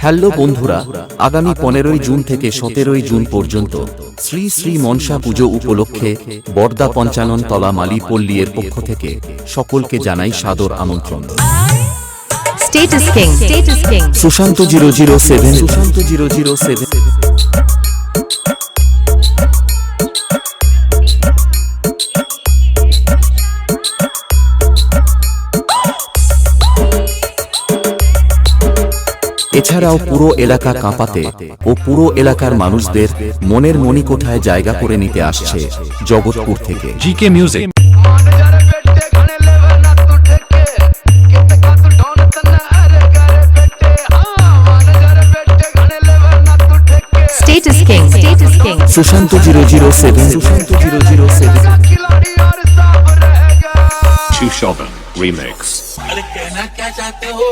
Hello বন্ধুরা, আগামী 15ই June থেকে 17ই জুন পর্যন্ত শ্রী শ্রী মনসা পুজো উপলক্ষে বর্দা পঞ্চানন তলা মালি পল্লীর পক্ষ থেকে সকলকে জানাই সাদর আমন্ত্রণ। সুশান্ত 007 এছাড়াও পুরো এলাকা কাঁপাতে ও পুরো এলাকার মানুষদের মনের মণিকোঠায় জায়গা করে নিতে আসছে জগৎপুর থেকে GK music. Sushanta 007 Shushovan Remix। अरे कहना क्या चाहते हो?